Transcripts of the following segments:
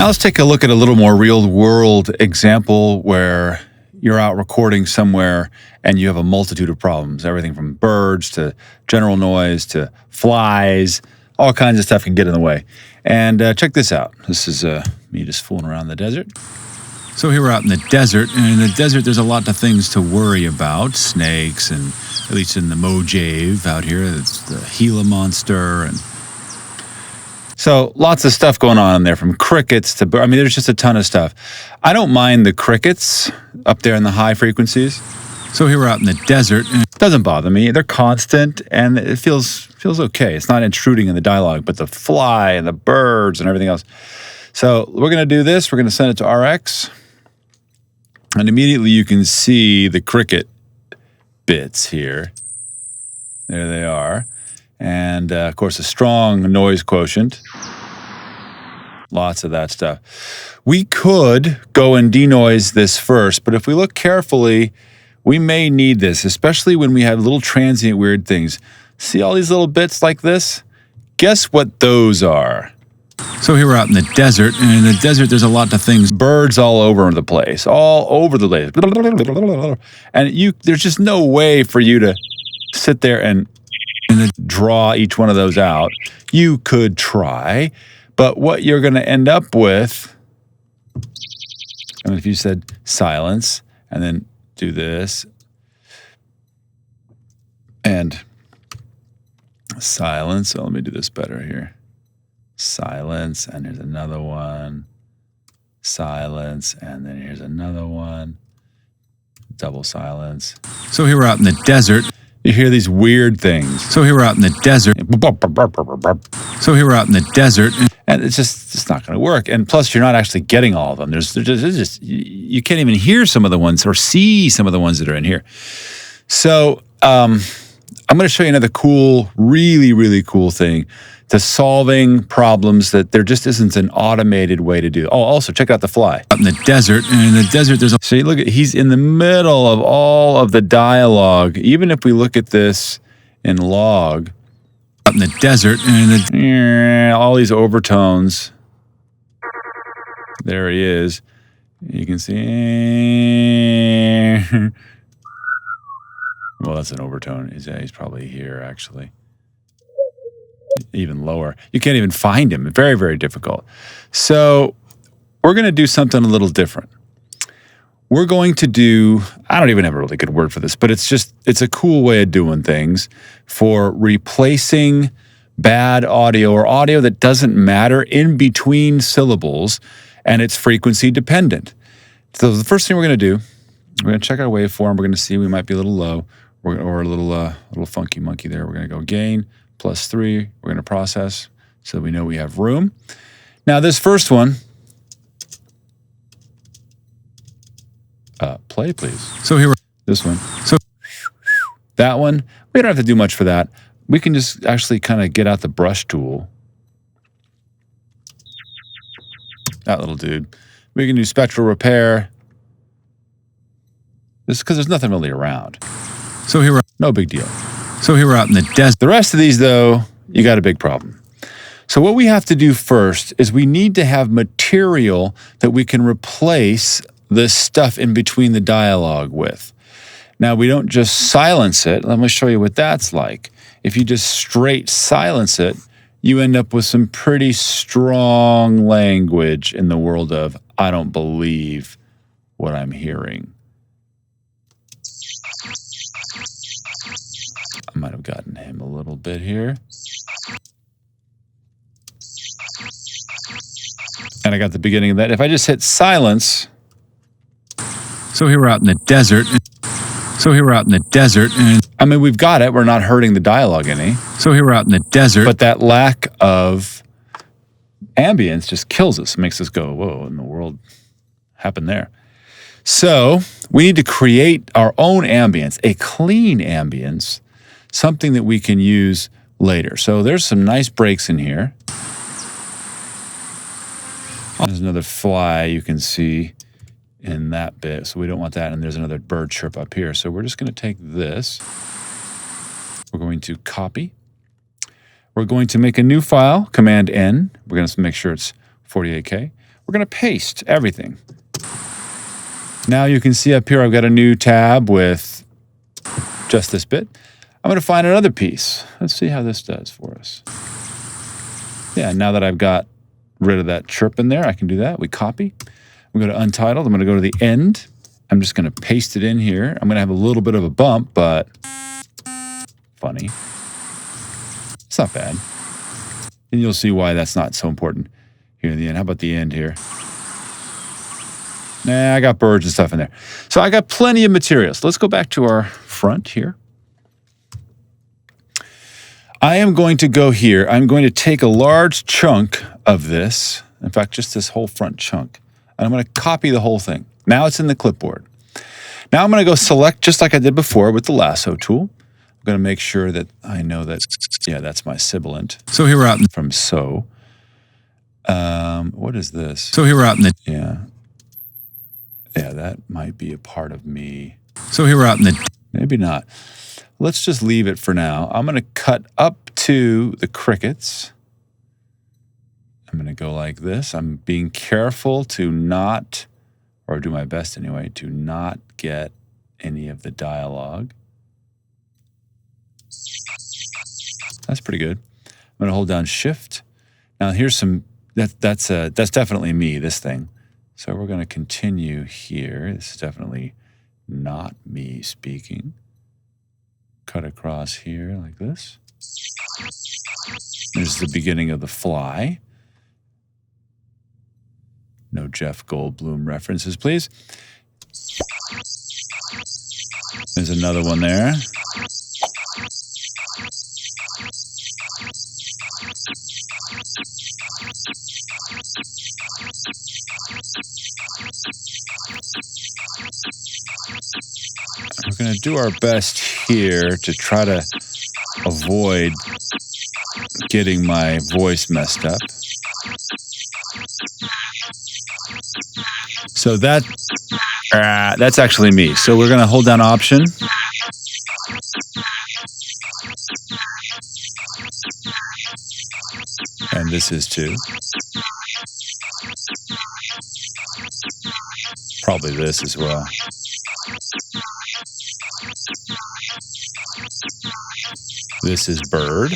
Now let's take a look at a little more real-world example where you're out recording somewhere and you have a multitude of problems. Everything from birds to general noise to flies, all kinds of stuff can get in the way. And check this out. This is me just fooling around in the desert. So here we're out in the desert, and in the desert there's a lot of things to worry about. Snakes, and at least in the Mojave out here, it's the Gila monster, and so lots of stuff going on in there, from crickets to, I mean, there's just a ton of stuff. I don't mind the crickets up there in the high frequencies. So here we're out in the desert, and it doesn't bother me. They're constant, and it feels okay. It's not intruding in the dialogue, but the fly and the birds and everything else. So we're going to do this. We're going to send it to RX, and immediately you can see the cricket bits here. There they are. And, of course, a strong noise quotient. Lots of that stuff. We could go and denoise this first, but if we look carefully, we may need this, especially when we have little transient weird things. See all these little bits like this? Guess what those are? So here we're out in the desert, and in the desert there's a lot of things. Birds all over the place, all over the place. And there's just no way for you to sit there and draw each one of those out. You could try, but what you're going to end up with, and if you said silence and then do this and silence, so let me do this better here. Silence, and here's another one. Silence, and then here's another one. Double silence. So here we're out in the desert. You hear these weird things. So here we're out in the desert. So here we're out in the desert. And it's not going to work. And plus, you're not actually getting all of them. There's just you can't even hear some of the ones or see some of the ones that are in here. So I'm going to show you another cool, really, really cool thing to solving problems that there just isn't an automated way to do. Oh, also check out the fly. Out in the desert, and in the desert there's so you look at, he's in the middle of all of the dialogue. Even if we look at this in log, out in the desert, and in all these overtones. There he is. You can see. Well, that's an overtone. He's probably here actually. Even lower. You can't even find him. Very, very difficult. So we're going to do something a little different. We're going to do, I don't even have a really good word for this, but it's a cool way of doing things for replacing bad audio or audio that doesn't matter in between syllables, and it's frequency dependent. So the first thing we're going to do, we're going to check our waveform. We're going to see we might be a little low or a little funky monkey there. We're going to go gain +3, we're going to process so we know we have room. Now this first one, play please. So here, this one. So that one, we don't have to do much for that. We can just actually kind of get out the brush tool. That little dude. We can do spectral repair. This because there's nothing really around. So here, no big deal. So here we're out in the desert. The rest of these, though, you got a big problem. So what we have to do first is we need to have material that we can replace this stuff in between the dialogue with. Now, we don't just silence it. Let me show you what that's like. If you just straight silence it, you end up with some pretty strong language in the world of, I don't believe what I'm hearing. I might have gotten him a little bit here. And I got the beginning of that. If I just hit silence. So here we're out in the desert. So here we're out in the desert. And I mean, we've got it. We're not hurting the dialogue any. So here we're out in the desert. But that lack of ambience just kills us. It makes us go, whoa, in the world happened there. So we need to create our own ambience, a clean ambience, something that we can use later. So there's some nice breaks in here. There's another fly you can see in that bit, so we don't want that. And there's another bird chirp up here. So we're just going to take this. We're going to copy. We're going to make a new file, Command N. We're going to make sure it's 48K. we're going to paste everything. Now you can see up here I've got a new tab with just this bit. I'm going to find another piece. Let's see how this does for us. Yeah, now that I've got rid of that chirp in there, I can do that. We copy. I'm going to untitled. I'm going to go to the end. I'm just going to paste it in here. I'm going to have a little bit of a bump, but funny. It's not bad. And you'll see why that's not so important here in the end. How about the end here? Nah, I got birds and stuff in there. So I got plenty of materials. Let's go back to our front here. I am going to go here. I'm going to take a large chunk of this. In fact, just this whole front chunk. And I'm going to copy the whole thing. Now it's in the clipboard. Now I'm going to go select just like I did before with the lasso tool. I'm going to make sure that I know that, yeah, that's my sibilant. So here we're out. From so. What is this? So here we're out in the. Yeah. Yeah, that might be a part of me. So here we're out in the. Maybe not. Let's just leave it for now. I'm going to cut up to the crickets. I'm going to go like this. I'm being careful to not, or do my best anyway, to not get any of the dialogue. That's pretty good. I'm going to hold down Shift. Now here's some, that's definitely me, this thing. So we're going to continue here. This is definitely not me speaking. Cut across here like this. This is the beginning of The Fly. No Jeff Goldblum references, please. There's another one there. We're going to do our best here to try to avoid getting my voice messed up. So that's actually me. So we're going to hold down Option. And this is too. Probably this as well. This is bird.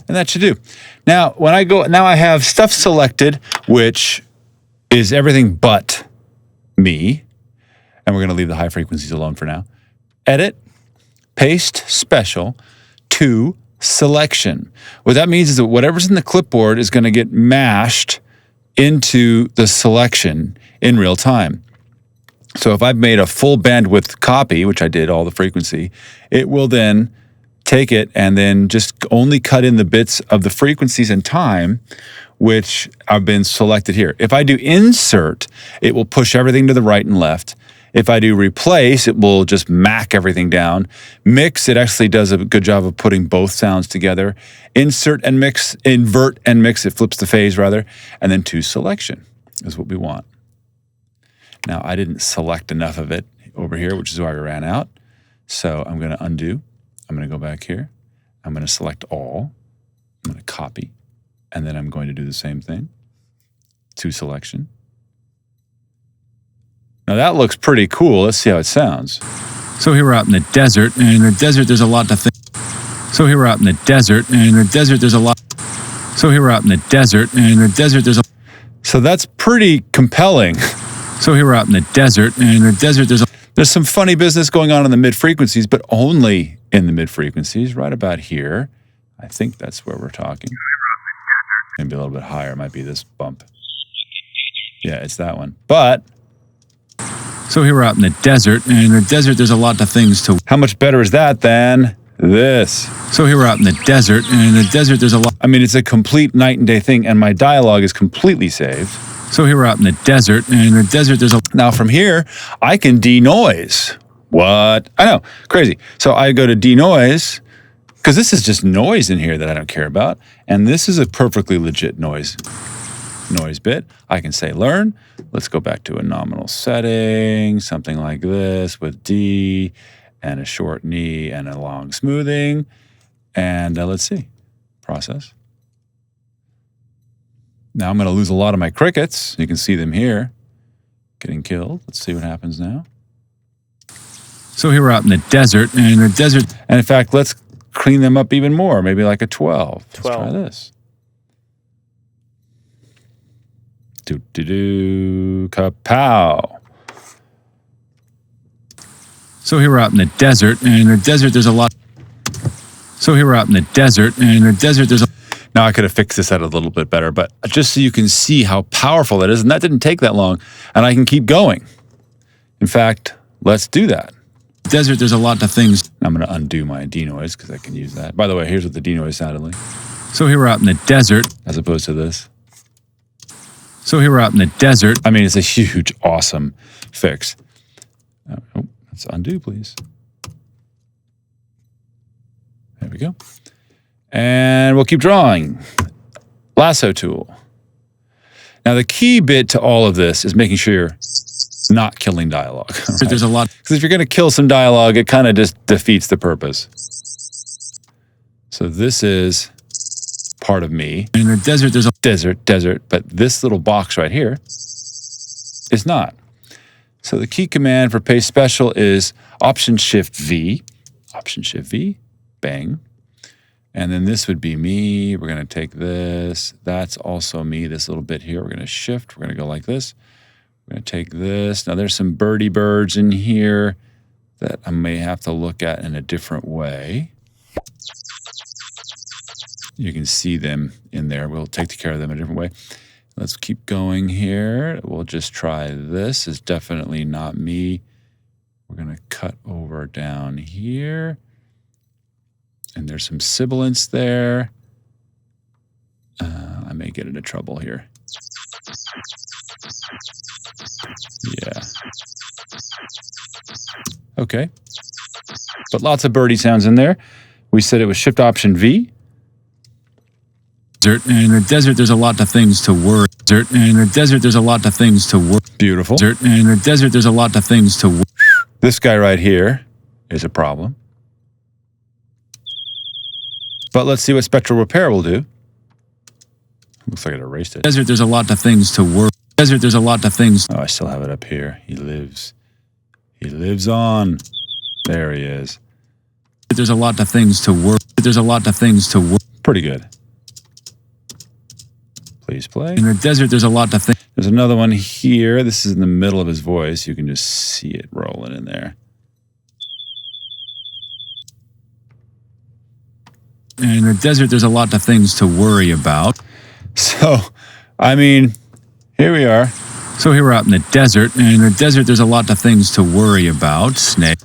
And that should do. Now, when I go, now I have stuff selected, which is everything but me. And we're going to leave the high frequencies alone for now. Edit, paste, special, to selection. What that means is that whatever's in the clipboard is going to get mashed into the selection in real time. So if I've made a full bandwidth copy, which I did, all the frequency, it will then take it and then just only cut in the bits of the frequencies and time which have been selected here. If I do insert, it will push everything to the right and left. If I do replace, it will just mac everything down. Mix, it actually does a good job of putting both sounds together. Insert and mix, invert and mix, it flips the phase rather. And then to selection is what we want. Now, I didn't select enough of it over here, which is why I ran out. So I'm going to undo. I'm going to go back here. I'm going to select all. I'm going to copy. And then I'm going to do the same thing. To selection. Now that looks pretty cool. Let's see how it sounds. So here we're out in the desert, and in the desert there's a lot to think. So here we're out in the desert, and in the desert there's a lot. So here we're out in the desert, and in the desert there's a. So that's pretty compelling. So here we're out in the desert, and in the desert there's some funny business going on in the mid frequencies, but only in the mid frequencies, right about here. I think that's where we're talking. Maybe a little bit higher. It might be this bump. Yeah, it's that one. But. So here we're out in the desert, and in the desert there's a lot of things to. How much better is that than this? So here we're out in the desert, and in the desert there's a lot. I mean, it's a complete night and day thing, and my dialogue is completely saved. So here we're out in the desert, and in the desert there's a. Now from here, I can denoise. What? I know, crazy. So I go to denoise, because this is just noise in here that I don't care about, and this is a perfectly legit noise bit. I can say learn. Let's go back to a nominal setting, something like this with D, and a short knee and a long smoothing. And let's see, process. Now I'm going to lose a lot of my crickets. You can see them here getting killed. Let's see what happens now. So here we're out in the desert, and in the desert... And in fact, let's clean them up even more, maybe like a 12. Let's try this. Do-do-do, kapow. So here we're out in the desert, and in the desert there's a lot... So here we're out in the desert, and in the desert there's a... Now I could have fixed this out a little bit better, but just so you can see how powerful that is, and that didn't take that long, and I can keep going. In fact, let's do that. Desert, there's a lot of things. I'm going to undo my denoise because I can use that. By the way, here's what the denoise sounded like. So here we're out in the desert. As opposed to this. So here we're out in the desert. I mean, it's a huge, awesome fix. Oh, let's undo, please. There we go. And we'll keep drawing. Lasso tool. Now, the key bit to all of this is making sure you're not killing dialogue. Right? There's a lot. Because if you're going to kill some dialogue, it kind of just defeats the purpose. So this is part of me. In the desert, there's a... Desert, but this little box right here is not. So the key command for paste special is Option-Shift-V. Option-Shift-V, bang. And then this would be me. We're going to take this. That's also me, this little bit here. We're going to shift. We're going to go like this. We're going to take this. Now, there's some birdie birds in here that I may have to look at in a different way. You can see them in there. We'll take care of them in a different way. Let's keep going here. We'll just try this. It's definitely not me. We're going to cut over down here. And there's some sibilance there. I may get into trouble here. Yeah. Okay. But lots of birdie sounds in there. We said it was Shift-Option-V. And in the desert, there's a lot of things to worry. And in the desert, there's a lot of things to worry. Beautiful. And in the desert, there's a lot of things to worry. This guy right here is a problem. But let's see what spectral repair will do. Looks like it erased it. Desert, there's a lot of things to worry. Desert, there's a lot of things. Oh, I still have it up here. He lives. He lives on. There he is. There's a lot of things to worry. There's a lot of things to worry. Pretty good. Please play. In the desert, there's a lot of things. There's another one here. This is in the middle of his voice. You can just see it rolling in there. And in the desert, there's a lot of things to worry about. So, I mean, here we are. So here we're out in the desert, and in the desert, there's a lot of things to worry about. Snake.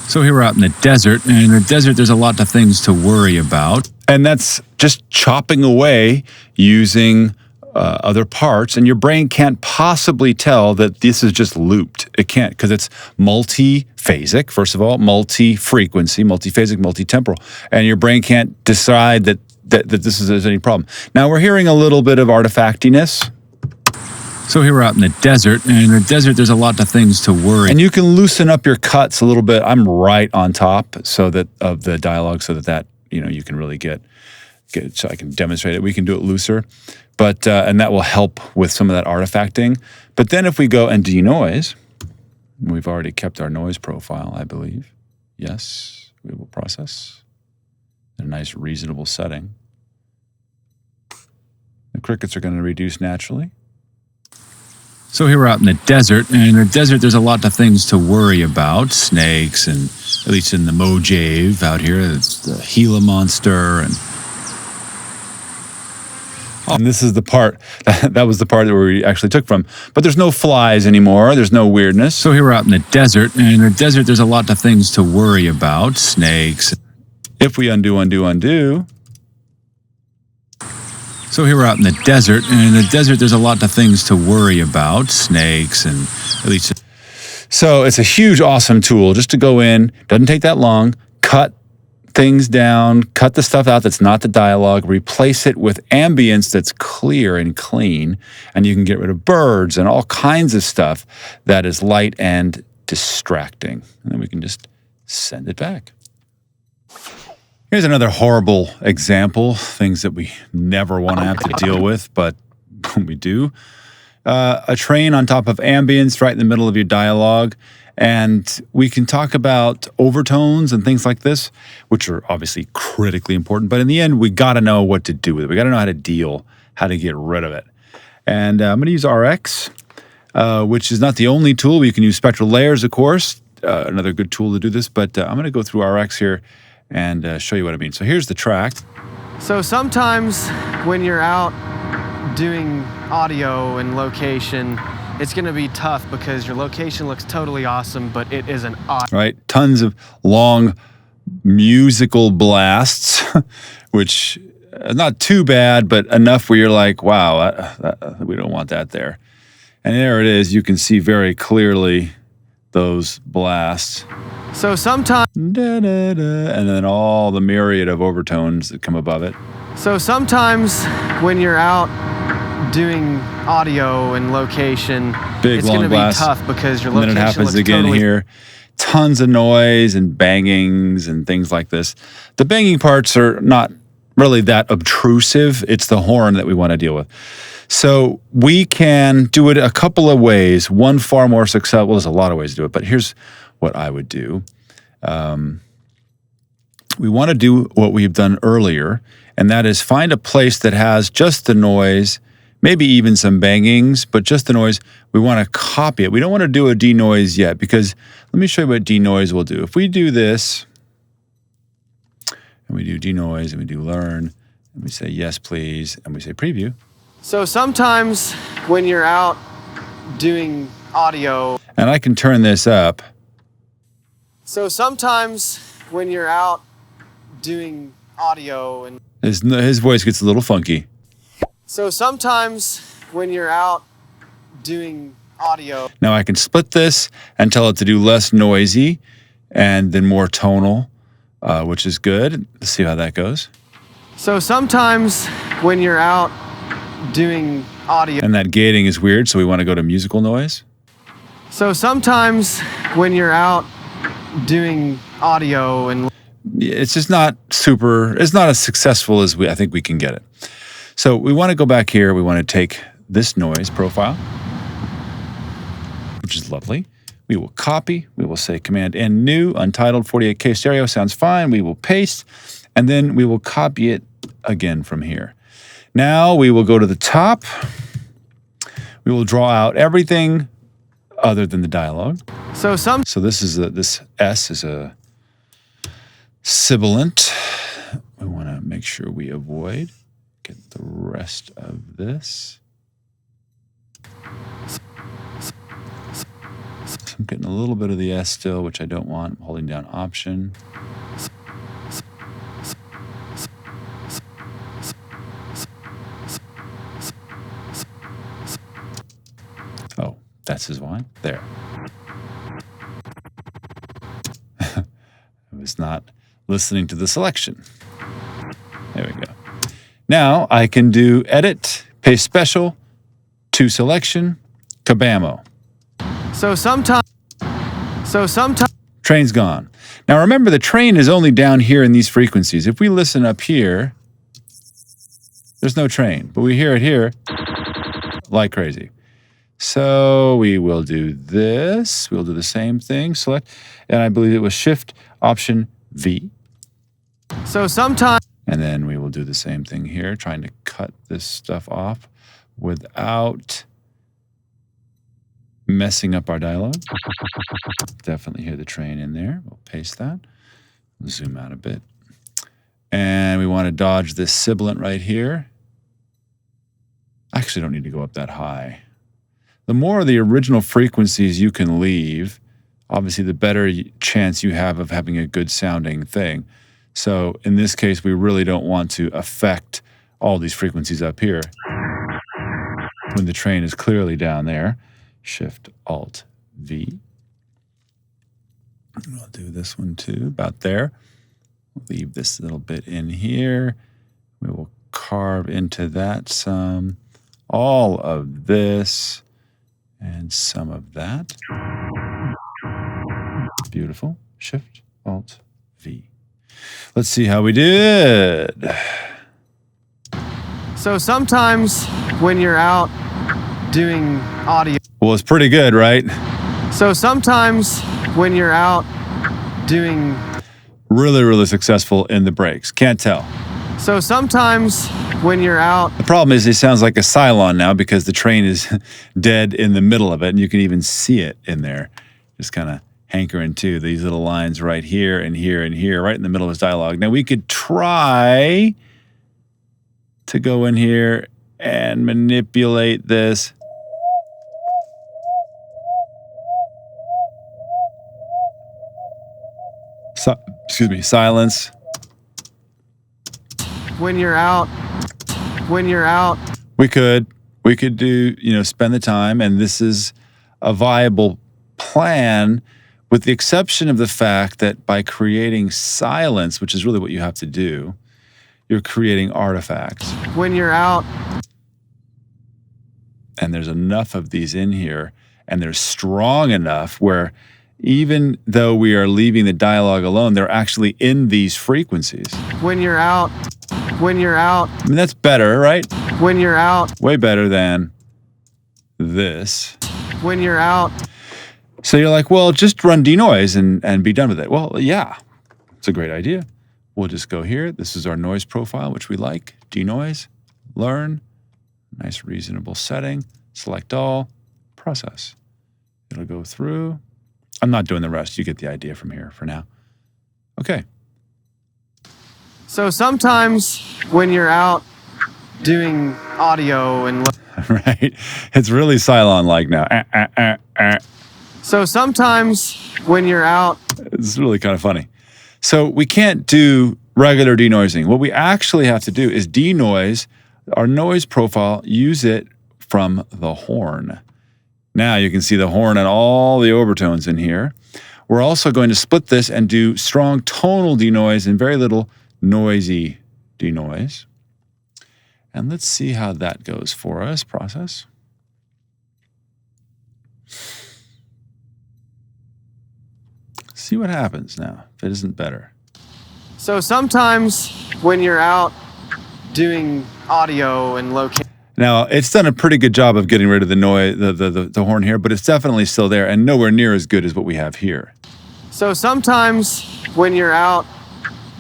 So here we're out in the desert, and in the desert, there's a lot of things to worry about. And that's just chopping away using other parts, and your brain can't possibly tell that this is just looped. It can't, because it's multi-phasic, first of all, multi-frequency, multi-phasic, multi-temporal, and your brain can't decide that this is any problem. Now, we're hearing a little bit of artifactiness. So here we're out in the desert, and in the desert, there's a lot of things to worry. And you can loosen up your cuts a little bit. I'm right on top so that of the dialogue, so that you can really get so I can demonstrate it. We can do it looser, but and that will help with some of that artifacting. But then if we go and denoise, we've already kept our noise profile, I believe. Yes, we will process in a nice reasonable setting. The crickets are going to reduce naturally. So here we're out in the desert, and in the desert, there's a lot of things to worry about. Snakes, and at least in the Mojave out here, it's the Gila monster, and this is the part, that was the part that we actually took from. But there's no flies anymore. There's no weirdness. So here we're out in the desert, and in the desert, there's a lot of things to worry about. Snakes. If we undo. So here we're out in the desert, and in the desert, there's a lot of things to worry about. Snakes, and at least... So it's a huge, awesome tool just to go in. Doesn't take that long. Cut things down. Cut the stuff out that's not the dialogue. Replace it with ambience that's clear and clean. And you can get rid of birds and all kinds of stuff that is light and distracting. And then we can just send it back. Here's another horrible example, things that we never want to have to deal with, but we do. A train on top of ambience right in the middle of your dialogue. And we can talk about overtones and things like this, which are obviously critically important. But in the end, we got to know what to do with it. We got to know how to get rid of it. And I'm going to use RX, which is not the only tool. You can use spectral layers, of course, another good tool to do this. But I'm going to go through RX here and show you what I mean. So here's the track. So sometimes when you're out doing audio and location, it's going to be tough because your location looks totally awesome, but it is an odd. Right? Tons of long musical blasts, which is not too bad, but enough where you're like, wow, we don't want that there. And there it is. You can see very clearly those blasts. So sometimes, and then all the myriad of overtones that come above it. So sometimes when you're out doing audio and location, Big, it's going to be blast. tough because your And then location it happens looks again totally here. Tons of noise and bangings and things like this. The banging parts are not really that obtrusive. It's the horn that we want to deal with. So we can do it a couple of ways. One far more successful. Well, there's a lot of ways to do it, but here's what I would do. We want to do what we've done earlier, and that is find a place that has just the noise, maybe even some bangings, but just the noise. We want to copy it. We don't want to do a denoise yet, because let me show you what denoise will do. If we do this, and we do denoise, and we do learn, and we say yes, please, and we say preview. So sometimes when you're out doing audio. And I can turn this up. So sometimes when you're out doing audio and. His voice gets a little funky. So sometimes when you're out doing audio. Now I can split this and tell it to do less noisy and then more tonal, which is good. Let's see how that goes. So sometimes when you're out doing audio. And that gating is weird, so we want to go to musical noise. So sometimes when you're out doing audio and. It's just not it's not as successful as I think we can get it. So we want to go back here. We want to take this noise profile, which is lovely. We will copy. We will say Command N new, untitled 48K stereo sounds fine. We will paste, and then we will copy it again from here. Now we will go to the top. We will draw out everything other than the dialogue. So this is this S is a sibilant. We want to make sure we avoid. Get the rest of this. I'm getting a little bit of the S still, which I don't want. I'm holding down Option. Oh, that's his one. There. I was not listening to the selection. There we go. Now I can do edit, paste special, to selection, kabamo. So sometimes. Train's gone. Now remember, the train is only down here in these frequencies. If we listen up here, there's no train, but we hear it here like crazy. So we will do this. We'll do the same thing. Select, and I believe it was Shift Option V. So sometimes. And then we will do the same thing here, trying to cut this stuff off without messing up our dialogue. Definitely hear the train in there. We'll paste that. We'll zoom out a bit. And we want to dodge this sibilant right here. I actually don't need to go up that high. The more of the original frequencies you can leave, obviously the better chance you have of having a good sounding thing. So in this case, we really don't want to affect all these frequencies up here when the train is clearly down there. Shift Alt V. We'll do this one too, about there. We'll leave this little bit in here. We will carve into that some, all of this, and some of that. Beautiful. Shift, Alt, V. Let's see how we did. So sometimes when you're out doing audio. Well, it's pretty good, right? So sometimes when you're out doing. Really, really successful in the breaks. Can't tell. So sometimes when you're out. The problem is it sounds like a Cylon now because the train is dead in the middle of it, and you can even see it in there. Just kind of hankering to these little lines right here and here and here, right in the middle of his dialogue. Now we could try to go in here and manipulate this. Silence. When you're out. We could do, spend the time, and this is a viable plan with the exception of the fact that by creating silence, which is really what you have to do, you're creating artifacts. When you're out. And there's enough of these in here, and they're strong enough where even though we are leaving the dialogue alone, they're actually in these frequencies. When you're out. I mean, that's better, right? When you're out. Way better than this. When you're out. So you're like, well, just run denoise and be done with it. Well, yeah, it's a great idea. We'll just go here. This is our noise profile, which we like. Denoise, learn, nice reasonable setting, select all, process. It'll go through. I'm not doing the rest. You get the idea from here for now. Okay. So sometimes when you're out doing audio and. Right. It's really Cylon-like now. So sometimes when you're out. It's really kind of funny. So we can't do regular denoising. What we actually have to do is denoise our noise profile, use it from the horn. Now you can see the horn and all the overtones in here. We're also going to split this and do strong tonal denoise and very little noisy denoise. And let's see how that goes for us. Process. See what happens now, if it isn't better. So sometimes when you're out doing audio and location. Now, it's done a pretty good job of getting rid of the noise, the horn here, but it's definitely still there and nowhere near as good as what we have here. So sometimes when you're out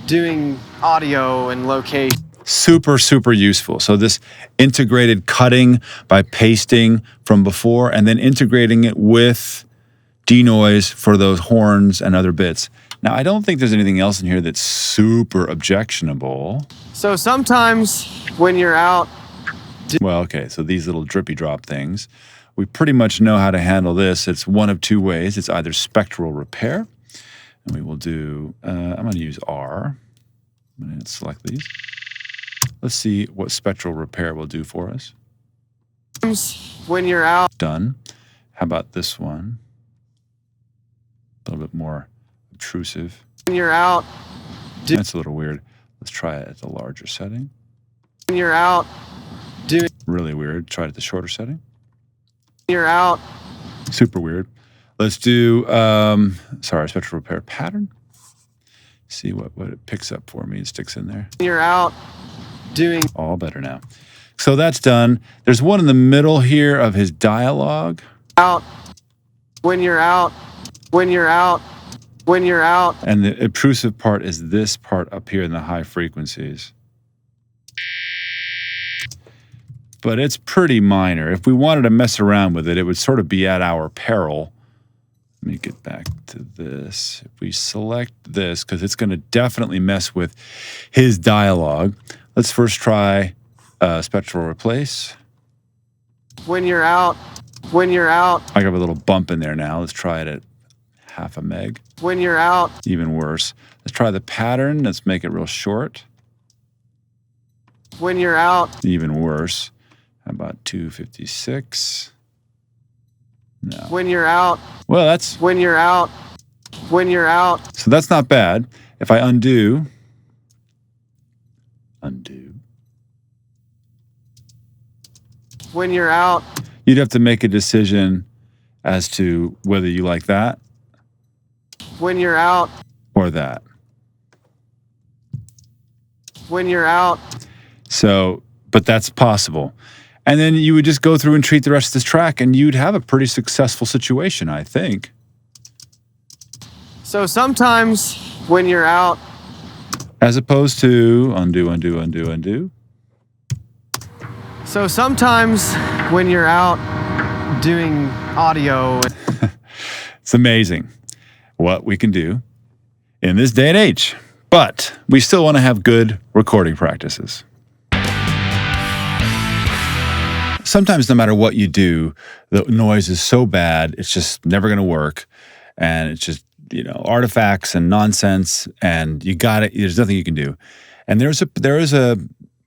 doing audio and location. Super, super useful. So this integrated cutting by pasting from before and then integrating it with denoise for those horns and other bits. Now, I don't think there's anything else in here that's super objectionable. So sometimes when you're out. Well, okay, so these little drippy drop things, we pretty much know how to handle this. It's one of two ways. It's either spectral repair, and we will do, I'm going to use R. I'm going to select these. Let's see what spectral repair will do for us. When you're out. Done. How about this one? A little bit more obtrusive. When you're out. That's a little weird. Let's try it at the larger setting. When you're out. Really weird. Try it at the shorter setting. You're out. Super weird. Let's do, spectral repair pattern. See what it picks up for me and sticks in there. You're out doing. All better now. So that's done. There's one in the middle here of his dialogue. Out. When you're out. When you're out. When you're out. And the obtrusive part is this part up here in the high frequencies. But it's pretty minor. If we wanted to mess around with it, it would sort of be at our peril. Let me get back to this. If we select this, because it's going to definitely mess with his dialogue. Let's first try spectral replace. When you're out. When you're out. I got a little bump in there now. Let's try it at 0.5 meg. When you're out. Even worse. Let's try the pattern. Let's make it real short. When you're out. Even worse. How about 256? No. When you're out. Well, that's... When you're out. When you're out. So that's not bad. If I undo. When you're out. You'd have to make a decision as to whether you like that. When you're out. Or that. When you're out. So, but that's possible. And then you would just go through and treat the rest of this track, and you'd have a pretty successful situation, I think. So sometimes when you're out. As opposed to undo, undo, undo, undo. So sometimes when you're out doing audio. It's amazing what we can do in this day and age. But we still want to have good recording practices. Sometimes no matter what you do, the noise is so bad, it's just never going to work. And it's just, artifacts and nonsense, and you got it. There's nothing you can do. And there is a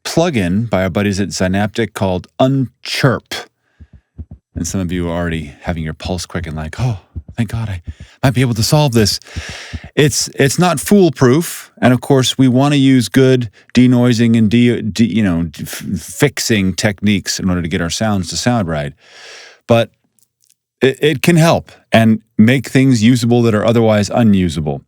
plugin by our buddies at Synaptic called Unchirp. And some of you are already having your pulse quicken like, oh, thank God I might be able to solve this. It's not foolproof. And of course, we want to use good denoising and fixing techniques in order to get our sounds to sound right. But it can help and make things usable that are otherwise unusable.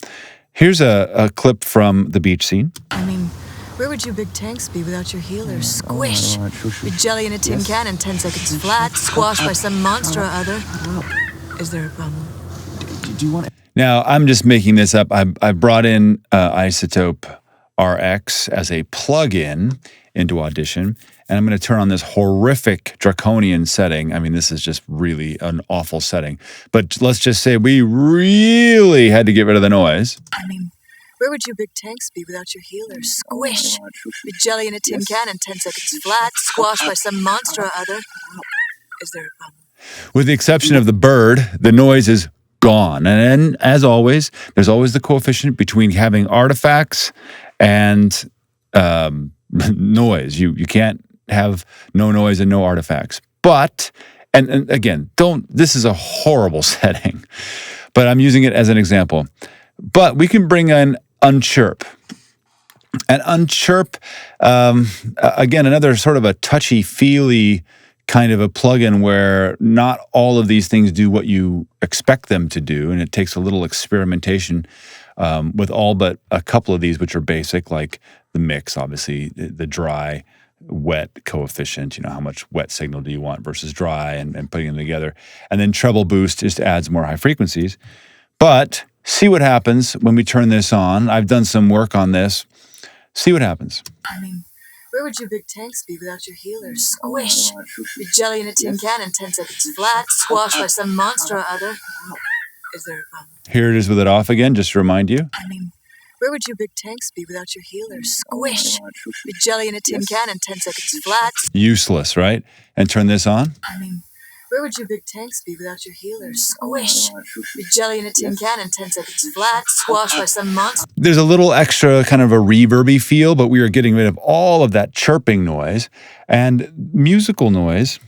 Here's a clip from the beach scene. I mean, where would you big tanks be without your healers? Squish! Your jelly in a tin can in 10 seconds flat, squashed by some monster or other. Is there a problem? Do you want to... Now, I'm just making this up. I brought in Isotope RX as a plug-in into Audition, and I'm going to turn on this horrific draconian setting. I mean, this is just really an awful setting. But let's just say we really had to get rid of the noise. I mean, where would you big tanks be without your healers? Squish! Your jelly in a tin can in 10 seconds flat, squashed by some monster or other. Is there a problem? With the exception of the bird, the noise is gone. And as always, there's always the coefficient between having artifacts and noise. You can't have no noise and no artifacts. But, and again, this is a horrible setting, but I'm using it as an example. But we can bring in Unchirp. And Unchirp, again, another sort of a touchy-feely kind of a plugin where not all of these things do what you expect them to do, and it takes a little experimentation with all but a couple of these, which are basic, like the mix, obviously, the dry, wet coefficient, how much wet signal do you want versus dry, and putting them together. And then treble boost just adds more high frequencies. But see what happens when we turn this on. I've done some work on this. See what happens. I mean, where would your big tanks be without your healers? Squish! Your jelly in a tin can in 10 seconds flat, squashed by some monster or other. Is there a problem? Here it is with it off again, just to remind you. I mean, where would your big tanks be without your healers? Squish! Your jelly in a tin can in 10 seconds flat. Useless, right? And turn this on. I mean, where would your big tanks be without your healers? Squish! Your jelly in a tin can in 10 seconds flat, squashed by some monster. There's a little extra kind of a reverby feel, but we are getting rid of all of that chirping noise. And musical noise,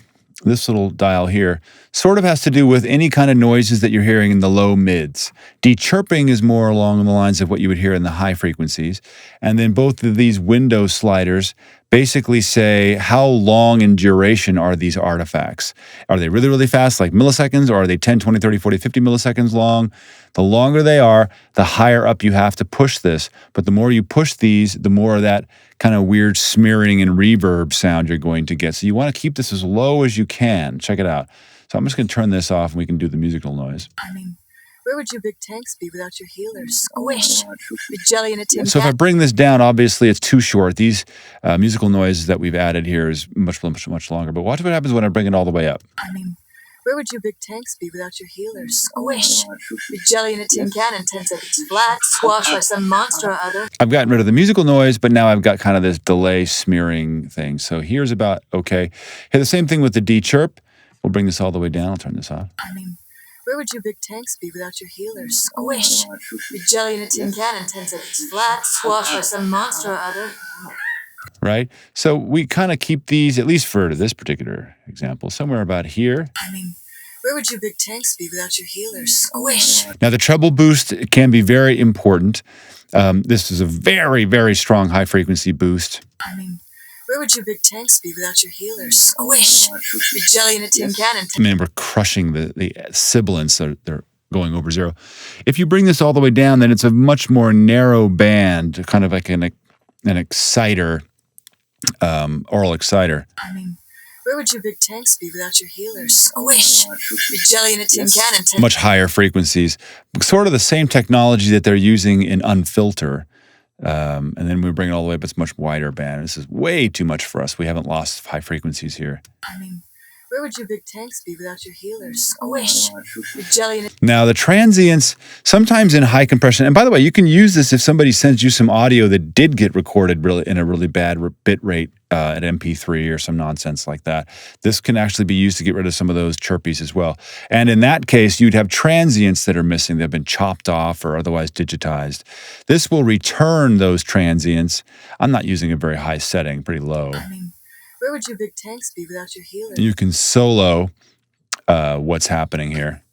this little dial here, sort of has to do with any kind of noises that you're hearing in the low mids. Dechirping is more along the lines of what you would hear in the high frequencies. And then both of these window sliders basically say how long in duration are these artifacts. Are they really, really fast, like milliseconds, or are they 10, 20, 30, 40, 50 milliseconds long? The longer they are, the higher up you have to push this. But the more you push these, the more of that kind of weird smearing and reverb sound you're going to get. So you want to keep this as low as you can. Check it out. So I'm just going to turn this off and we can do the musical noise. I mean, where would your big tanks be without your healers? Squish! Your jelly in a tin can. So if I bring this down, obviously it's too short. These musical noises that we've added here is much, much, much longer. But watch what happens when I bring it all the way up. I mean, where would your big tanks be without your healers? Squish! Your jelly in a tin can in 10 seconds flat, squashed by some monster or other. I've gotten rid of the musical noise, but now I've got kind of this delay smearing thing. So here's about okay. Hey, the same thing with the D-chirp. We'll bring this all the way down. I'll turn this off. I mean, where would your big tanks be without your healers? Squish! Your jelly in a tin can in 10 seconds flat, squashed by some monster or other. Right? So we kind of keep these, at least for this particular example, somewhere about here. I mean, where would your big tanks be without your healers? Squish! Now, the treble boost can be very important. This is a very, very strong high-frequency boost. I mean, where would your big tanks be without your healers? Squish! Your jelly in a tin can and... I mean, we're crushing the sibilants. They're going over 0. If you bring this all the way down, then it's a much more narrow band, kind of like an exciter, oral exciter. I mean, where would your big tanks be without your healer? Squish! Your jelly in a tin can and Much higher frequencies. Sort of the same technology that they're using in Unfilter. And then we bring it all the way up, it's much wider band. This is way too much for us. We haven't lost high frequencies here. I mean, where would your big tanks be without your healer? Squish! Your jelly in a... Now, the transients, sometimes in high compression, and by the way, you can use this if somebody sends you some audio that did get recorded really in a really bad bit rate at MP3 or some nonsense like that. This can actually be used to get rid of some of those chirpies as well. And in that case, you'd have transients that are missing, that have been chopped off or otherwise digitized. This will return those transients. I'm not using a very high setting, pretty low. I mean, where would your big tanks be without your healer? You can solo what's happening here.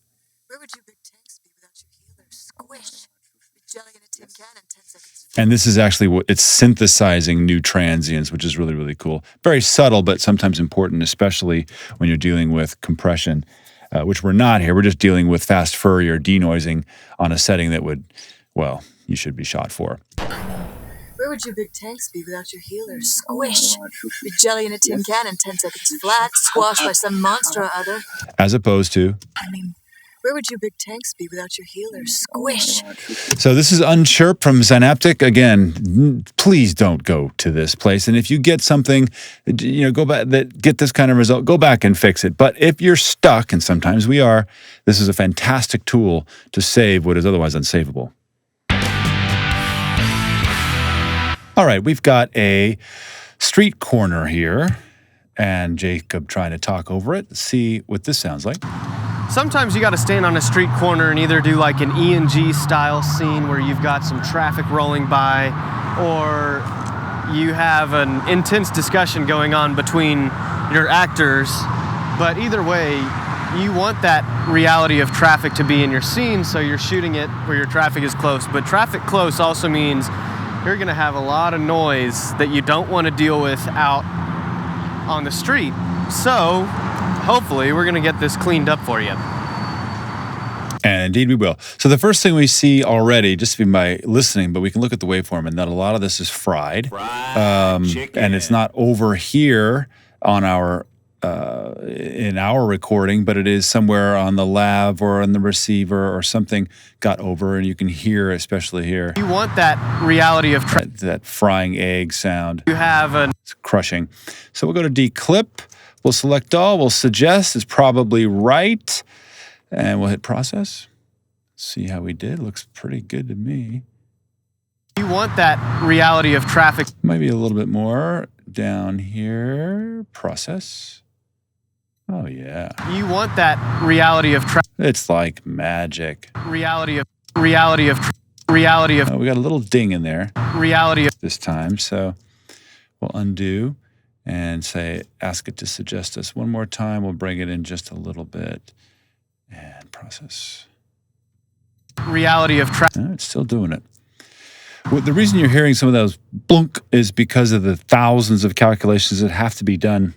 Where would your big tanks be without your healer? Squish! Your jelly in a tin can in 10 seconds. And this is actually what it's synthesizing new transients, which is really, really cool. Very subtle, but sometimes important, especially when you're dealing with compression, which we're not here. We're just dealing with fast furry or denoising on a setting that would, well, you should be shot for. Where would your big tanks be without your healer? Squish! Your jelly in a tin can in 10 seconds flat, squashed by some monster or other. As opposed to... I mean, where would your big tanks be without your healer? Squish! So this is Unchirp from Synaptic. Again, please don't go to this place. And if you get something, go back, get this kind of result, go back and fix it. But if you're stuck, and sometimes we are, this is a fantastic tool to save what is otherwise unsavable. All right, we've got a street corner here, and Jacob trying to talk over it. Let's see what this sounds like. Sometimes you got to stand on a street corner and either do like an E&G style scene where you've got some traffic rolling by, or you have an intense discussion going on between your actors. But either way, you want that reality of traffic to be in your scene, so you're shooting it where your traffic is close. But traffic close also means you're going to have a lot of noise that you don't want to deal with out on the street. So hopefully we're going to get this cleaned up for you. And indeed we will. So the first thing we see already, just by listening, but we can look at the waveform, and that a lot of this is fried. And it's not over here on our in our recording, but it is somewhere on the lav or on the receiver or something got over, and you can hear, especially here. You want that reality of that frying egg sound. You have it's crushing. So we'll go to declip. We'll select all. We'll suggest is probably right. And we'll hit process. See how we did. Looks pretty good to me. You want that reality of traffic. Maybe a little bit more down here. Process. Oh, yeah. You want that reality of traffic. It's like magic. Reality of. Oh, we got a little ding in there. Reality of. This time. So we'll undo and ask it to suggest us one more time. We'll bring it in just a little bit. And process. Reality of traffic. It's still doing it. Well, the reason you're hearing some of those blunk is because of the thousands of calculations that have to be done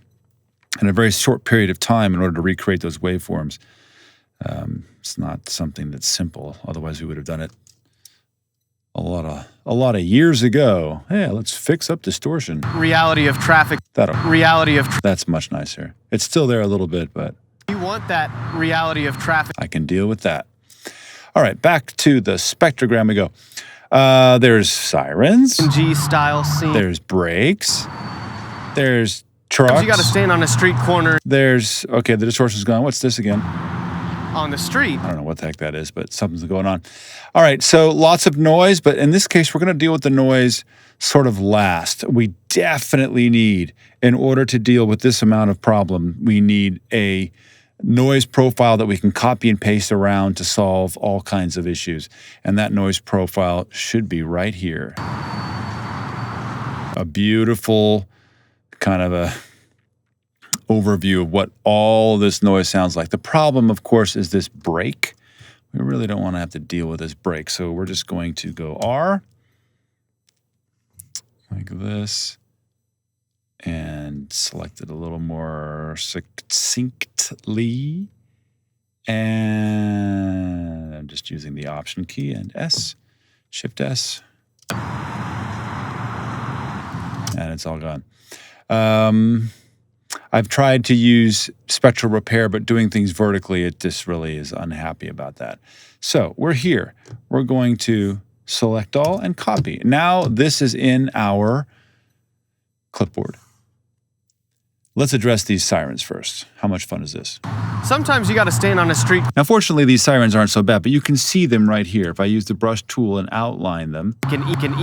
in a very short period of time in order to recreate those waveforms. It's not something that's simple. Otherwise, we would have done it a lot of years ago. Yeah, let's fix up distortion. Reality of traffic. That's much nicer. It's still there a little bit, but you want that reality of traffic. I can deal with that. All right, back to the spectrogram we go. There's sirens. G style scene. There's brakes. There's trucks. You got to stand on a street corner. There's, okay, the distortion's gone. What's this again? On the street. I don't know what the heck that is, but something's going on. All right, so lots of noise, but in this case, we're going to deal with the noise sort of last. We definitely need, in order to deal with this amount of problem, we need a noise profile that we can copy and paste around to solve all kinds of issues. And that noise profile should be right here. A beautiful kind of a overview of what all this noise sounds like. The problem, of course, is this break. We really don't want to have to deal with this break. So we're just going to go R, like this, and select it a little more succinctly, and just using the Option key and S, Shift S. And it's all gone. I've tried to use spectral repair, but doing things vertically, it just really is unhappy about that. So we're here. We're going to select all and copy. Now this is in our clipboard. Let's address these sirens first. How much fun is this? Sometimes you got to stand on a street. Now, fortunately, these sirens aren't so bad, but you can see them right here. If I use the brush tool and outline them, You can.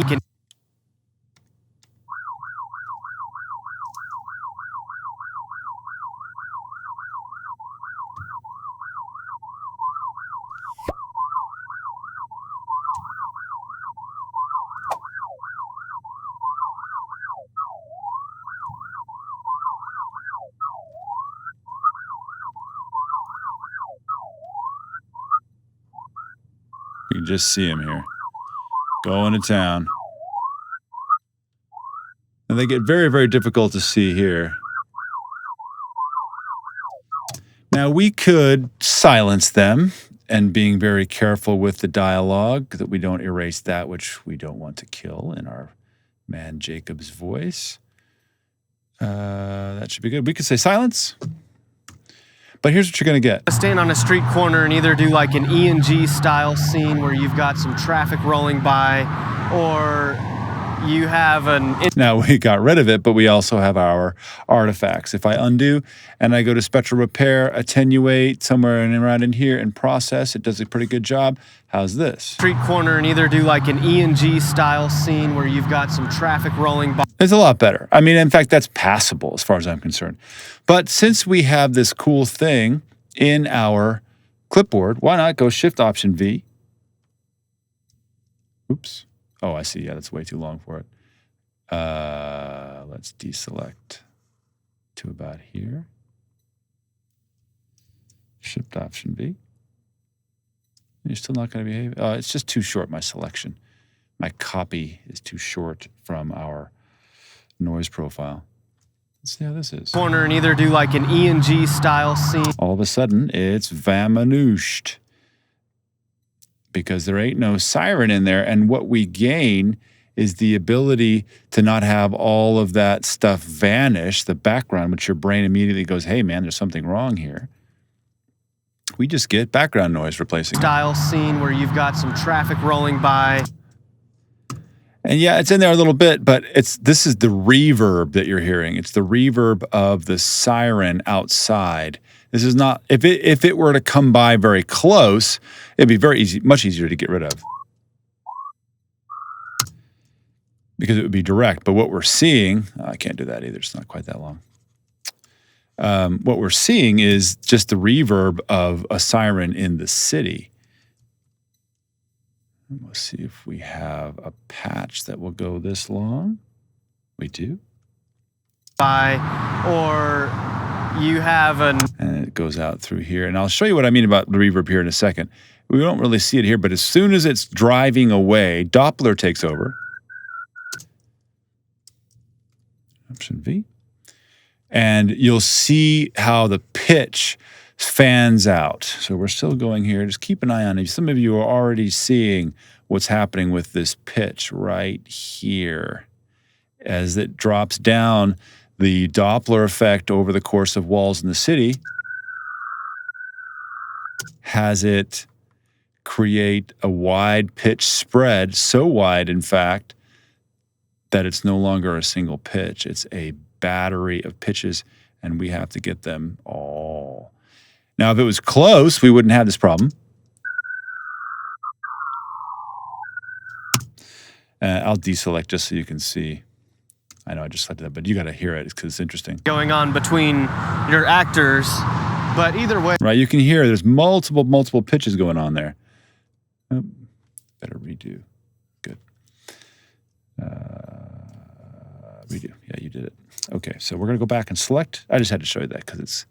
you can just see them here. Going to town. And they get very, very difficult to see here. Now, we could silence them, and being very careful with the dialogue that we don't erase that which we don't want to kill in our man Jacob's voice. That should be good. We could say silence. But here's what you're going to get. Stand on a street corner and either do like an ENG style scene where you've got some traffic rolling by, or you have an... Now, we got rid of it, but we also have our artifacts. If I undo and I go to spectral repair, attenuate, somewhere around in here, and process, it does a pretty good job. How's this? Street corner and either do like an ENG style scene where you've got some traffic rolling by. It's a lot better. I mean, in fact, that's passable as far as I'm concerned. But since we have this cool thing in our clipboard, why not go Shift Option V? Oops. Oh, I see. Yeah, that's way too long for it. Let's deselect to about here. Shift Option V. You're still not going to behave. It's just too short, my selection. My copy is too short from our noise profile. Let's see how this is. Corner and either do like an ENG style scene. All of a sudden, it's vamooshed because there ain't no siren in there. And what we gain is the ability to not have all of that stuff vanish, the background, which your brain immediately goes, hey, man, there's something wrong here. We just get background noise replacing it. Style scene where you've got some traffic rolling by. And yeah, it's in there a little bit, but this is the reverb that you're hearing. It's the reverb of the siren outside. This is not, if it were to come by very close, it'd be very easy, much easier to get rid of. Because it would be direct. But what we're seeing, I can't do that either, it's not quite that long. What we're seeing is just the reverb of a siren in the city. Let's see if we have a patch that will go this long. We do. By, or you have an... And it goes out through here. And I'll show you what I mean about the reverb here in a second. We don't really see it here, but as soon as it's driving away, Doppler takes over. Option V. And you'll see how the pitch fans out. So we're still going here. Just keep an eye on it. Some of you are already seeing what's happening with this pitch right here. As it drops down, the Doppler effect over the course of walls in the city has it create a wide pitch spread, so wide, in fact, that it's no longer a single pitch. It's a battery of pitches, and we have to get them all. Now, if it was close, we wouldn't have this problem. I'll deselect just so you can see. I know I just selected that, but you got to hear it because it's interesting. Going on between your actors, but either way. Right, you can hear there's multiple pitches going on there. Oh, better redo. Good. Redo. Yeah, you did it. Okay, so we're going to go back and select. I just had to show you that because it's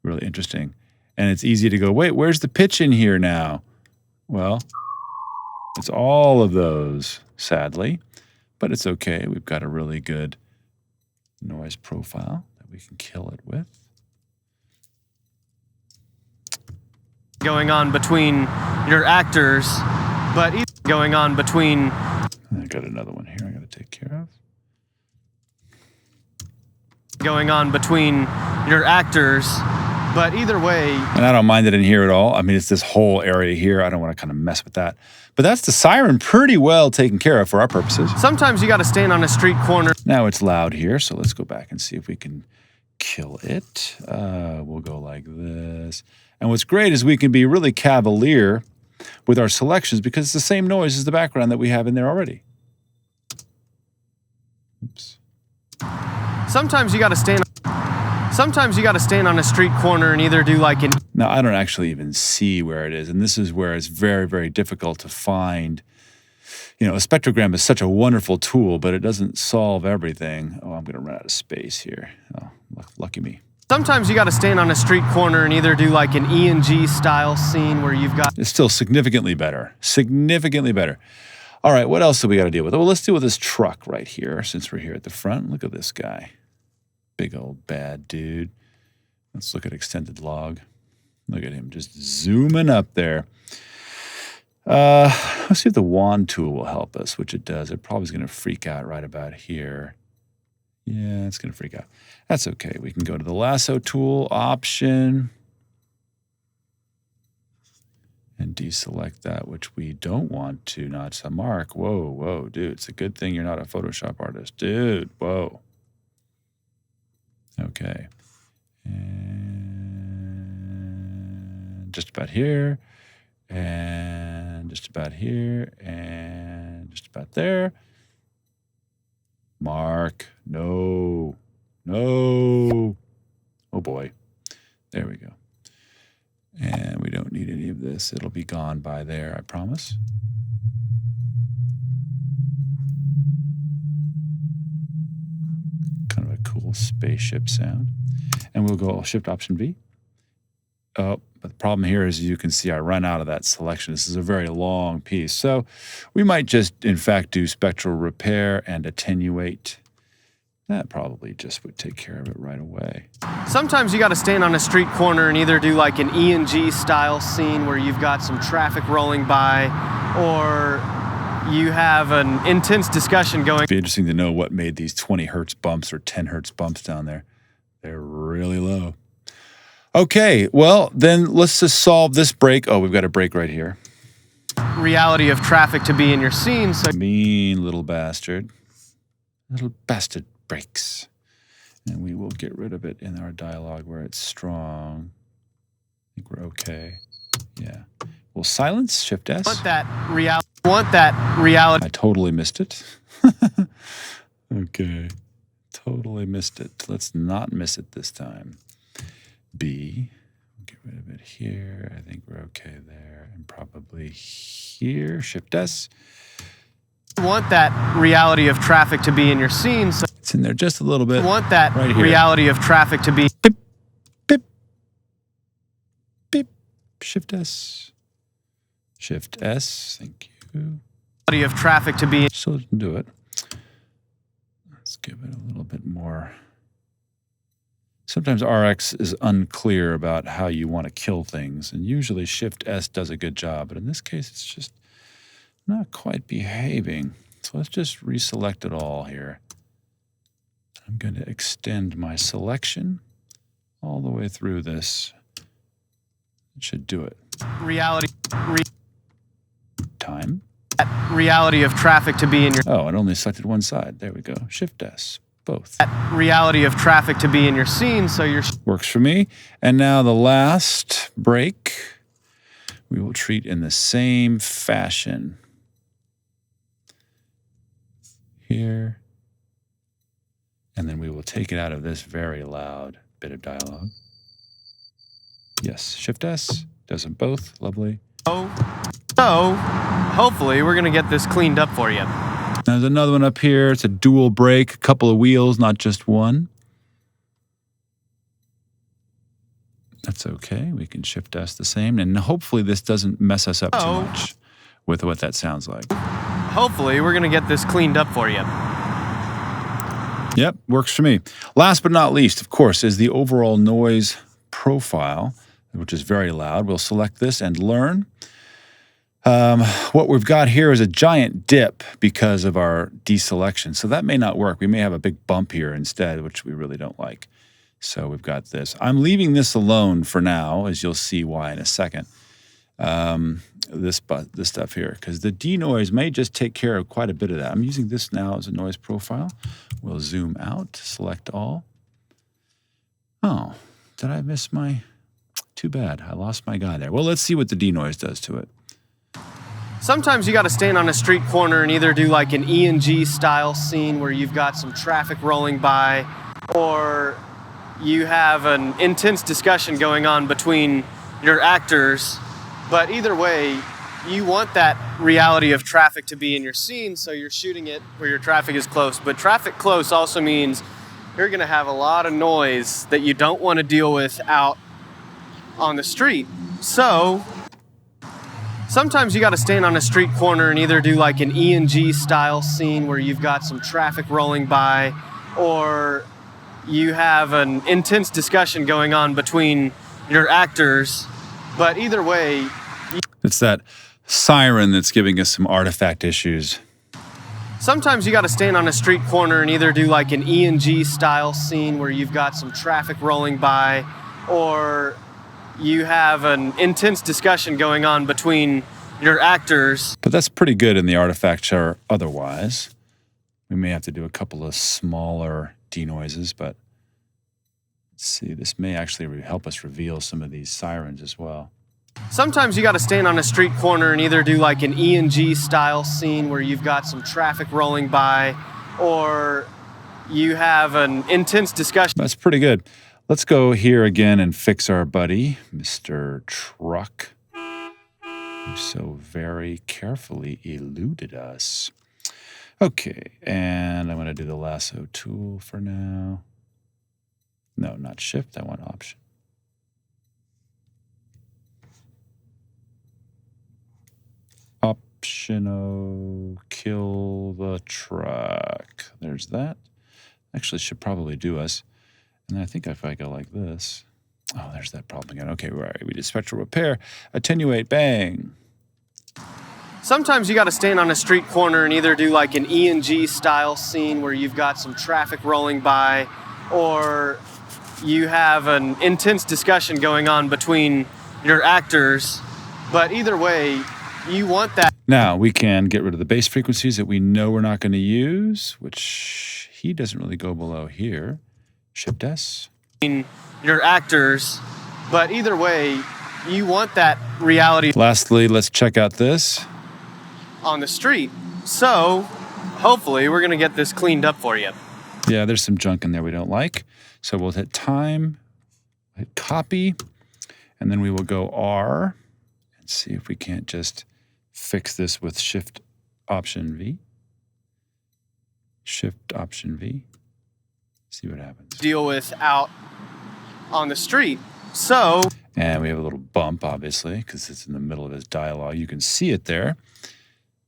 really interesting. And it's easy to go, wait, where's the pitch in here now? Well, it's all of those, sadly. But it's okay. We've got a really good noise profile that we can kill it with. Going on between your actors, but either going on between... I got another one here I got to take care of. Going on between your actors, but either way... And I don't mind it in here at all. I mean, it's this whole area here. I don't want to kind of mess with that. But that's the siren pretty well taken care of for our purposes. Sometimes you got to stand on a street corner. Now it's loud here, so let's go back and see if we can kill it. We'll go like this. And what's great is we can be really cavalier with our selections because it's the same noise as the background that we have in there already. Oops. Sometimes you got to stand... Sometimes you got to stand on a street corner and either do like an... Now, I don't actually even see where it is, and this is where it's very, very difficult to find. You know, a spectrogram is such a wonderful tool, but it doesn't solve everything. Oh, I'm going to run out of space here. Oh, lucky me. Sometimes you got to stand on a street corner and either do like an E&G style scene where you've got... It's still significantly better. Significantly better. All right, what else do we got to deal with? Well, let's deal with this truck right here, since we're here at the front. Look at this guy. Big old bad dude. Let's look at extended log. Look at him just zooming up there. Let's see if the wand tool will help us, which it does. It probably is going to freak out right about here. Yeah, it's going to freak out. That's okay. We can go to the lasso tool option and deselect that, which we don't want to. Not to mark. Whoa, whoa, dude. It's a good thing you're not a Photoshop artist. Dude, whoa. Okay. And just about here. And just about here. And just about there. Mark. No. No. Oh, boy. There we go. And we don't need any of this. It'll be gone by there, I promise. Kind of a cool spaceship sound. And we'll go Shift Option V. Oh, but the problem here is you can see I run out of that selection. This is a very long piece. So we might just, in fact, do spectral repair and attenuate. That probably just would take care of it right away. Sometimes you got to stand on a street corner and either do like an E&G style scene where you've got some traffic rolling by, or you have an intense discussion going. It'd be interesting to know what made these 20 hertz bumps or 10 hertz bumps down there. They're really low. Okay, well, then let's just solve this break. Oh, we've got a break right here. Reality of traffic to be in your scene. So Mean little bastard. Little bastard breaks. And we will get rid of it in our dialogue where it's strong. I think we're okay. Yeah. We'll silence, Shift S. want that reality. I totally missed it. Okay. Totally missed it. Let's not miss it this time. B. We'll get rid of it here. I think we're okay there. And probably here. Shift S. Want that reality of traffic to be in your scene. So It's in there just a little bit. want that right here. reality of traffic to be. Beep. Beep. Beep. Shift S. Shift S. Thank you. Reality of traffic to be. Still didn't do it. Let's give it a little bit more. Sometimes RX is unclear about how you want to kill things, and usually Shift S does a good job, but in this case, it's just not quite behaving. So let's just reselect it all here. I'm going to extend my selection all the way through this. It should do it. Reality. Time. Reality of traffic to be in your. Oh, it only selected one side. There we go. Shift S. Both. Reality of traffic to be in your scene, so you're. Works for me. And now the last break, we will treat in the same fashion. Here. And then we will take it out of this very loud bit of dialogue. Yes, Shift S. Does them both. Lovely. So, hopefully, we're going to get this cleaned up for you. There's another one up here. It's a dual brake, a couple of wheels, not just one. That's okay. We can Shift S the same. And hopefully this doesn't mess us up too much with what that sounds like. Hopefully, we're going to get this cleaned up for you. Yep, works for me. Last but not least, of course, is the overall noise profile, which is very loud. We'll select this and learn. What we've got here is a giant dip because of our deselection. So that may not work. We may have a big bump here instead, which we really don't like. So we've got this. I'm leaving this alone for now, as you'll see why in a second. This stuff here, because the denoise may just take care of quite a bit of that. I'm using this now as a noise profile. We'll zoom out, select all. Oh, did I miss my... Too bad. I lost my guy there. Well, let's see what the denoise does to it. Sometimes you got to stand on a street corner and either do like an E&G style scene where you've got some traffic rolling by, or you have an intense discussion going on between your actors. But either way, you want that reality of traffic to be in your scene, so you're shooting it where your traffic is close. But traffic close also means you're going to have a lot of noise that you don't want to deal with out on the street. So sometimes you got to stand on a street corner and either do like an E&G style scene where you've got some traffic rolling by, or you have an intense discussion going on between your actors. But either way, it's that siren that's giving us some artifact issues. Sometimes you got to stand on a street corner and either do like an E&G style scene where you've got some traffic rolling by, or you have an intense discussion going on between your actors. But that's pretty good in the artifact chart otherwise. We may have to do a couple of smaller denoises, but let's see, this may actually help us reveal some of these sirens as well. Sometimes you got to stand on a street corner and either do like an E&G style scene where you've got some traffic rolling by, or you have an intense discussion. That's pretty good. Let's go here again and fix our buddy, Mr. Truck, who so very carefully eluded us. Okay, and I'm going to do the lasso tool for now. No, not shift, I want option. Optional, kill the truck. There's that. Actually, should probably do us. And I think if I go like this, oh, there's that problem again. Okay, right. We did spectral repair, attenuate, bang. Sometimes you got to stand on a street corner and either do like an E&G style scene where you've got some traffic rolling by, or you have an intense discussion going on between your actors. But either way, you want that. Now we can get rid of the bass frequencies that we know we're not going to use, which he doesn't really go below here. Shift S. Your actors, but either way, you want that reality. Lastly, let's check out this on the street. So hopefully we're going to get this cleaned up for you. Yeah, there's some junk in there we don't like. So we'll hit time, hit copy, and then we will go R and see if we can't just fix this with Shift Option V. Shift Option V. See what happens. Deal with out on the street. So, and we have a little bump, obviously, because it's in the middle of his dialogue. You can see it there.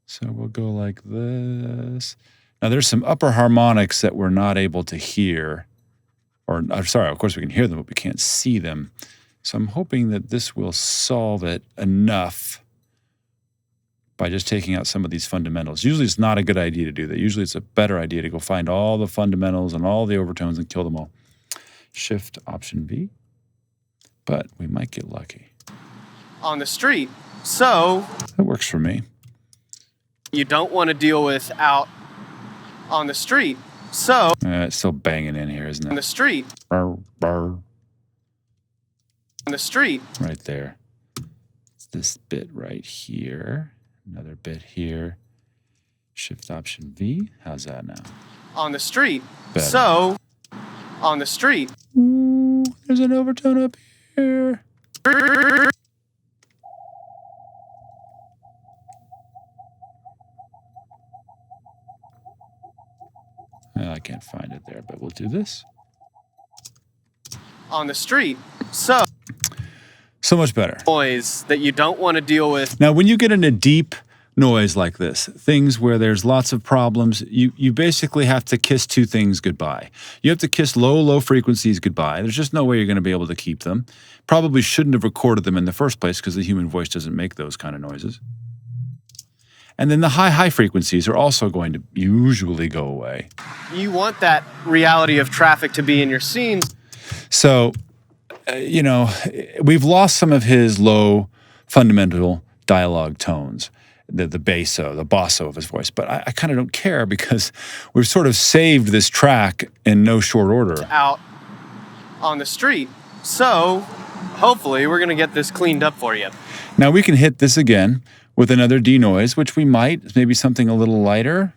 So we'll go like this. Now there's some upper harmonics that we're not able to hear. Or, I'm sorry, of course we can hear them, but we can't see them. So I'm hoping that this will solve it enough by just taking out some of these fundamentals. Usually it's not a good idea to do that. Usually it's a better idea to go find all the fundamentals and all the overtones and kill them all. Shift Option V. But we might get lucky. On the street. So that works for me. You don't want to deal with out on the street. So it's still banging in here, isn't it? On the street. Burr, burr. On the street. Right there. It's this bit right here. Another bit here. Shift Option V. How's that now? On the street. Better. So, on the street. Ooh, there's an overtone up here. Well, I can't find it there, but we'll do this. On the street. So much better. Noise that you don't want to deal with. Now, when you get in a deep noise like this, things where there's lots of problems, you basically have to kiss two things goodbye. You have to kiss low frequencies goodbye. There's just no way you're going to be able to keep them. Probably shouldn't have recorded them in the first place because the human voice doesn't make those kind of noises. And then the high frequencies are also going to usually go away. You want that reality of traffic to be in your scenes. So, we've lost some of his low fundamental dialogue tones, the basso, the basso of his voice. But I kind of don't care because we've sort of saved this track in no short order. Out on the street. So, hopefully, we're going to get this cleaned up for you. Now we can hit this again with another denoise, which we might, maybe something a little lighter.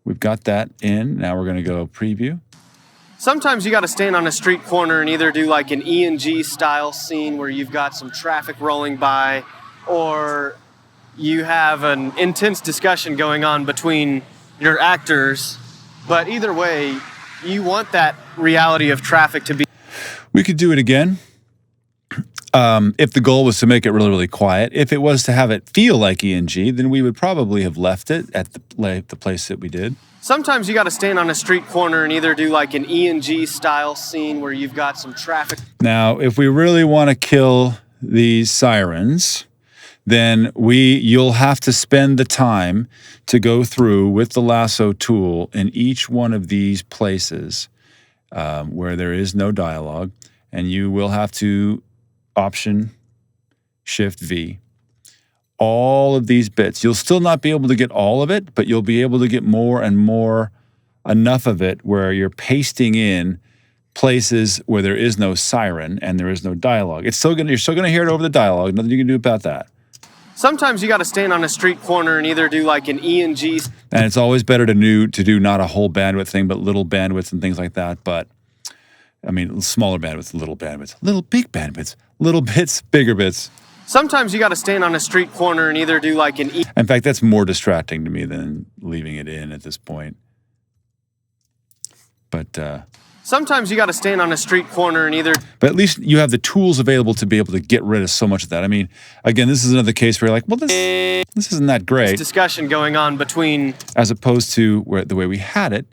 We've got that in. Now we're going to go preview. Sometimes you got to stand on a street corner and either do like an E&G style scene where you've got some traffic rolling by, or you have an intense discussion going on between your actors. But either way, you want that reality of traffic to be. We could do it again. If the goal was to make it really, really quiet. If it was to have it feel like E&G, then we would probably have left it at the place that we did. Sometimes you got to stand on a street corner and either do like an E&G style scene where you've got some traffic. Now, if we really want to kill these sirens, then you'll have to spend the time to go through with the lasso tool in each one of these places where there is no dialogue, and you will have to Option Shift V. All of these bits. You'll still not be able to get all of it, but you'll be able to get more and more, enough of it where you're pasting in places where there is no siren and there is no dialogue. You're still gonna hear it over the dialogue. Nothing you can do about that. Sometimes you got to stand on a street corner and either do like an E&G. And it's always better to do not a whole bandwidth thing, but little bandwidths and things like that. But I mean, smaller bandwidths, little bandwidths, little big bandwidths, little bits, bigger bits. Sometimes you got to stand on a street corner and either do like an In fact, that's more distracting to me than leaving it in at this point. But sometimes you got to stand on a street corner and either. But at least you have the tools available to be able to get rid of so much of that. I mean, again, this is another case where you're like, well, this isn't that great. Discussion going on between. As opposed to the way we had it,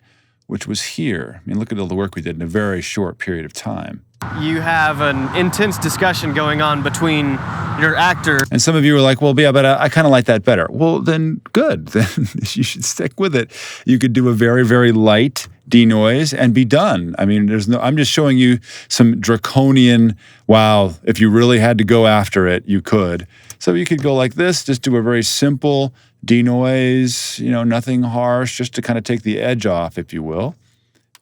which was here. I mean, look at all the work we did in a very short period of time. You have an intense discussion going on between your actor. And some of you are like, well, yeah, but I kind of like that better. Well, then good. Then you should stick with it. You could do a very, very light denoise and be done. I mean, I'm just showing you some draconian, wow, if you really had to go after it, you could. So you could go like this, just do a very simple denoise, nothing harsh, just to kind of take the edge off, if you will,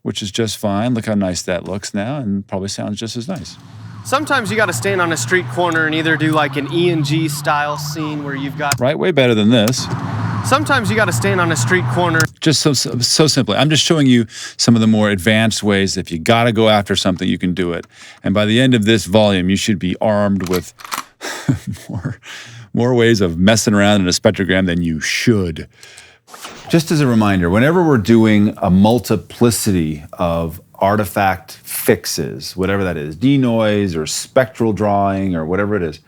which is just fine. Look how nice that looks now and probably sounds just as nice. Sometimes you got to stand on a street corner and either do like an E&G style scene where you've got. Right, way better than this. Sometimes you got to stand on a street corner. Just so simply. I'm just showing you some of the more advanced ways. If you got to go after something, you can do it. And by the end of this volume, you should be armed with more ways of messing around in a spectrogram than you should. Just as a reminder, whenever we're doing a multiplicity of artifact fixes, whatever that is, denoise or spectral drawing or whatever it is,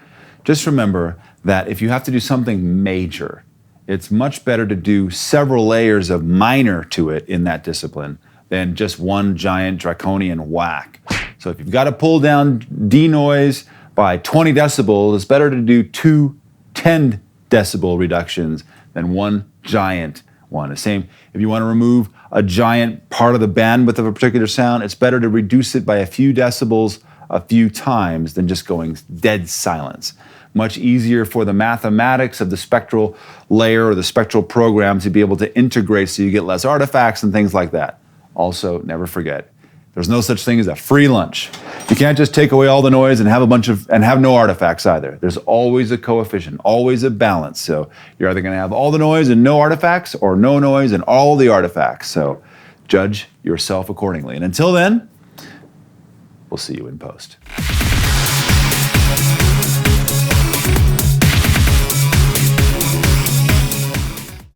just remember that if you have to do something major, it's much better to do several layers of minor to it in that discipline than just one giant draconian whack. So if you've got to pull down denoise by 20 decibels, it's better to do 2 10 decibel reductions than one giant one. The same, if you want to remove a giant part of the bandwidth of a particular sound, it's better to reduce it by a few decibels a few times than just going dead silence. Much easier for the mathematics of the spectral layer or the spectral program to be able to integrate so you get less artifacts and things like that. Also, never forget, there's no such thing as a free lunch. You can't just take away all the noise and have no artifacts either. There's always a coefficient, always a balance. So you're either going to have all the noise and no artifacts, or no noise and all the artifacts. So judge yourself accordingly. And until then, we'll see you in post.